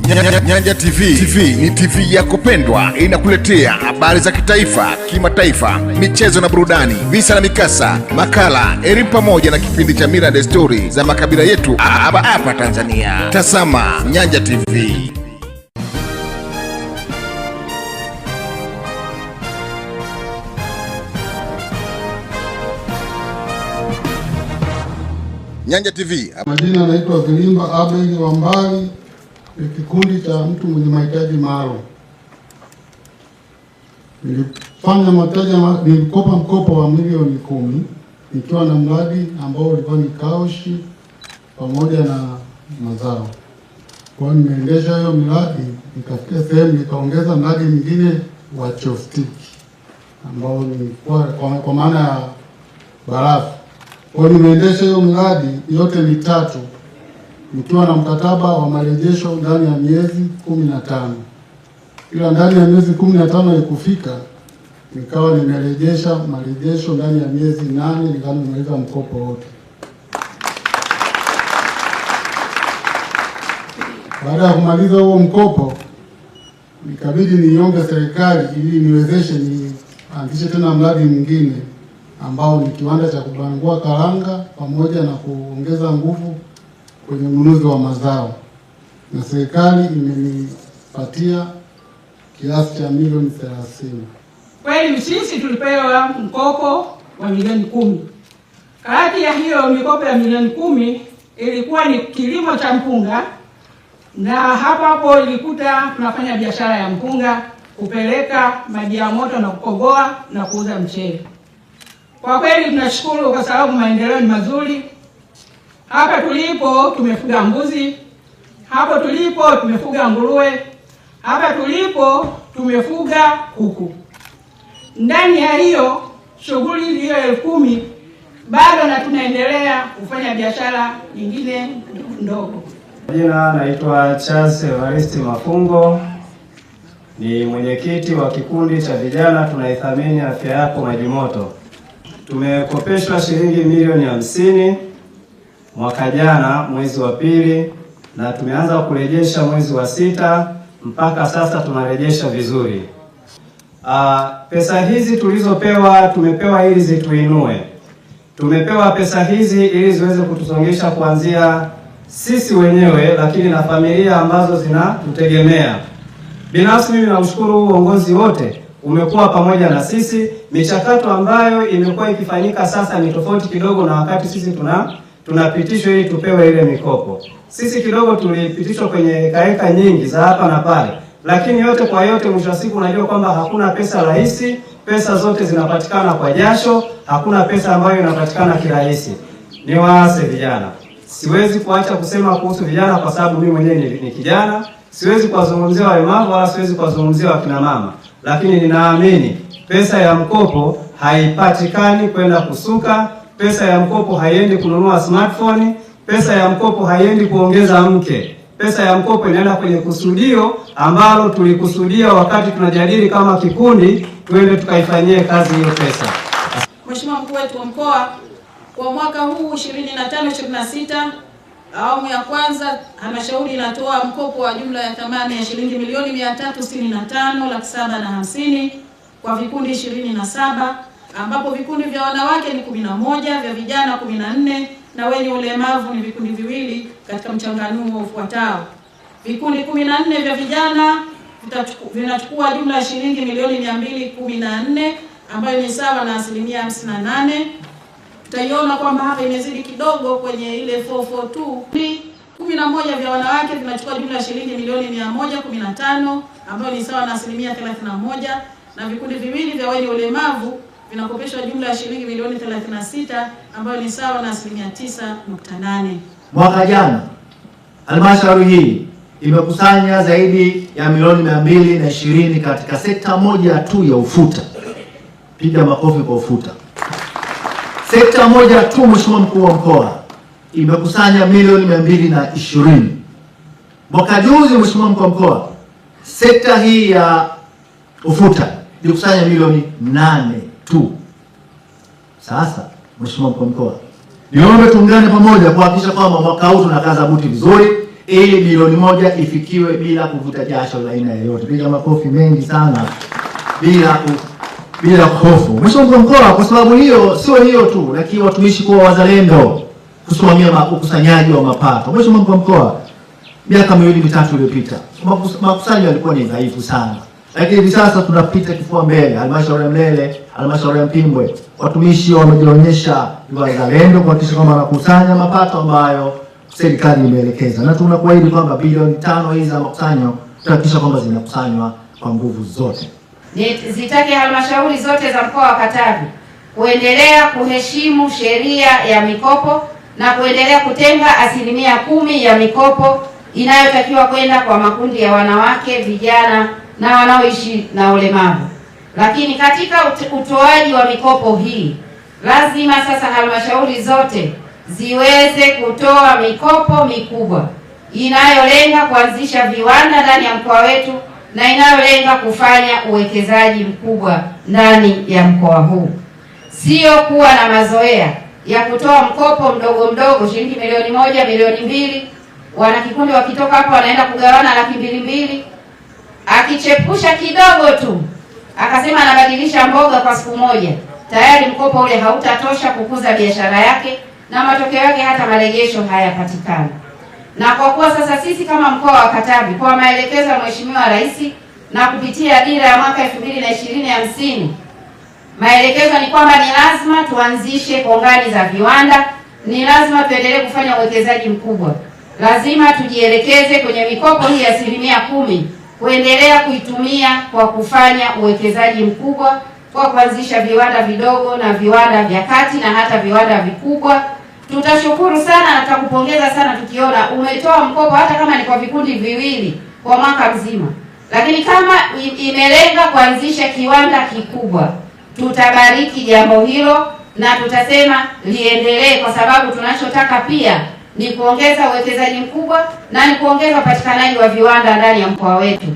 Nyanja TV ni TV yako pendwa, inakuletea habari za kitaifa, kimataifa, michezo na burudani, visa na mikasa, makala, elimu pamoja na kipindi cha mila na desturi za makabila yetu hapa Tanzania. Tazama Nyanja TV. Nyanja TV. Majina anaitwa Vilimba Abel Wambali, kikundi cha mtu mwenye mahitaji maalum. Nilikopa mkopo wa milioni 10 nikiwa na mradi ambao ulikuwa ni kaoshi pamoja na mazao. Kwa hiyo nimeendesha hiyo miradi, nikafikia sehemu nikaongeza mradi mwingine wa chopstiki ambao ni kwa maana ya barafu. Kwa hiyo nimeendesha hiyo miradi yote mitatu nikiwa na mkataba wa marejesho ndani ya miezi 15. Ila ndani ya miezi 15 ikufika, nikawa nimerejesha marejesho ndani ya miezi 8, nikawa nimaliza mkopo wote. Baada ya kumaliza huo mkopo, nikabidi niombe serikali ili niwezeshe nianzishe tena mradi mwingine ambao ni kiwanda cha kubangua karanga pamoja na kuongeza nguvu kwenye ununuzi wa mazao, na serikali imenipatia kiasi cha milioni 30. Kweli sisi tulipewa mkopo wa milioni 10. Kati ya hiyo mikopo ya milioni 10 ilikuwa ni kilimo cha mpunga, na hapo ilikuta tunafanya biashara ya mpunga, kupeleka maji ya moto na kukoboa na kuuza mchele. Kwa kweli tunashukuru kwa sababu maendeleo ni mazuri. Hapa tulipo tumefuga mbuzi, hapo tulipo tumefuga nguruwe, hapa tulipo tumefuga kuku. Ndani ya hiyo shughuli hiyo 10,000 bado na tunaendelea kufanya biashara nyingine ndogo. Jina naitwa Charles Evarist Mafungo, ni mwenyekiti wa kikundi cha vijana tunaithamini afya yako maji moto. Tumekopeshwa shilingi milioni 50 mwaka jana mwezi wa 2, na tumeanza kurejesha mwezi wa 6, mpaka sasa tunarejesha vizuri. Pesa hizi tulizopewa tumepewa ili zituinue. Tumepewa pesa hizi ili ziweze kutusongesha kuanzia sisi wenyewe, lakini na familia ambazo zinatutegemea. Binafsi mimi naushukuru uongozi wote umekuwa pamoja na sisi. Michakato ambayo imekuwa ikifanyika sasa ni tofauti kidogo na wakati sisi tunapitishwa ili tupewe ile mikopo. Sisi kidogo tulipitishwa kwenye heka nyingi za hapa na pale, lakini yote kwa yote mwisho wa siku unajua kwamba hakuna pesa rahisi. Pesa zote zinapatikana kwa jasho, hakuna pesa ambayo inapatikana kirahisi. Niwaase vijana, siwezi kuacha kusema kuhusu vijana kwa sababu mimi mwenyewe ni kijana. Siwezi kuwazungumzia walemavu wala siwezi kuwazungumzia wakina mama, lakini ninaamini pesa ya mkopo haipatikani kwenda kusuka. Pesa ya mkopo haiendi kununua smartphone. Pesa ya mkopo haiendi kuongeza mke. Pesa ya mkopo inaenda kwenye kusudio ambalo tulikusudia wakati tunajadili kama kikundi tuende tukaifanyie kazi hiyo pesa. Mheshimiwa Mkuu wetu wa Mkoa, kwa mwaka huu 25-26 awamu ya kwanza, halmashauri inatoa mkopo wa jumla ya thamani ya shilingi milioni 365,750 kwa vikundi 27, ambapo vikundi vya wanawake ni 11, vya vijana 14 na wenye ulemavu ni vikundi viwili katika mchanganuo ufuatao. Vikundi 14 vya vijana vinachukua jumla ya shilingi milioni 214 ambayo ni sawa na 58%. Tutaiona kwamba hapa imezidi kidogo kwenye ile 442. 11 vya wanawake vinachukua jumla ya shilingi milioni 115 ambayo ni sawa na 31%, na vikundi viwili vya wenye ulemavu vinakopeshwa jumla ya shilingi milioni 36 ambayo ni sawa na 9.8%. Mwaka jana halmashauri hii imekusanya zaidi ya milioni 220 katika sekta moja tu ya ufuta. Piga makofi kwa ufuta. Sekta moja tu, Mheshimiwa Mkuu wa Mkoa, imekusanya milioni 220. Mwaka juzi, Mheshimiwa Mkuu wa Mkoa, sekta hii ya ufuta ilikusanya milioni 8 tu. Sasa Mheshimiwa Mkuu wa Mkoa, niombe tuungane pamoja kuhakikisha kwamba mwaka huu tunakaza buti vizuri ili bilioni 1 ifikiwe bila kuvuta jasho la aina yoyote. Piga makofi mengi sana bila hofu. Mheshimiwa Mkoa, kwa sababu hiyo sio hiyo tu, lakini watumishi kuwa wazalendo kusimamia ukusanyaji wa mapato. Mheshimiwa Mkoa, miaka 2-3 iliyopita makusanyo yalikuwa ni dhaifu sana, lakini hivi sasa tunapita kifua mbele. Halmashauri ya Mlele, halmashauri ya Mpimbwe, watumishi wamejionyesha wazalendo kuhakikisha kwamba wanakusanya mapato ambayo serikali imeelekeza, na tunakuahidi kwamba bilioni 5 hizi za makusanyo tutahakikisha kwamba zinakusanywa kwa nguvu zote. Zitake halmashauri zote za mkoa wa Katavi kuendelea kuheshimu sheria ya mikopo na kuendelea kutenga 10% ya mikopo inayotakiwa kwenda kwa makundi ya wanawake, vijana na wanaoishi na ulemavu. Lakini katika utoaji wa mikopo hii, lazima sasa halmashauri zote ziweze kutoa mikopo mikubwa inayolenga kuanzisha viwanda ndani ya mkoa wetu na inayolenga kufanya uwekezaji mkubwa ndani ya mkoa huu. Sio kuwa na mazoea ya kutoa mkopo mdogo mdogo shilingi milioni 1, milioni 2, wanakikundi wakitoka hapo wanaenda kugawana 200,000. Akichepusha kidogo tu akasema anabadilisha mboga kwa siku moja, tayari mkopo ule hautatosha kukuza biashara yake na matokeo yake hata marejesho hayapatikani. Na kwa kuwa sasa sisi kama mkoa wa Katavi kwa maelekezo ya Mheshimiwa Rais na kupitia dira ya mwaka 2020-50, maelekezo ni kwamba ni lazima tuanzishe kongani za viwanda, ni lazima tuendelee kufanya uwekezaji mkubwa. Lazima tujielekeze kwenye mikopo hii ya 10% kuendelea kuitumia kwa kufanya uwekezaji mkubwa, kwa kuanzisha viwanda vidogo na viwanda vya kati na hata viwanda vikubwa. Tutashukuru sana na tutakupongeza sana tukiona umetoa mkopo hata kama ni kwa vikundi viwili kwa mwaka mzima. Lakini kama imelenga kuanzisha kiwanda kikubwa, tutabariki jambo hilo na tutasema liendelee, kwa sababu tunachotaka pia ni kuongeza uwekezaji mkubwa na ni kuongeza upatikanaji wa viwanda ndani ya mkoa wetu.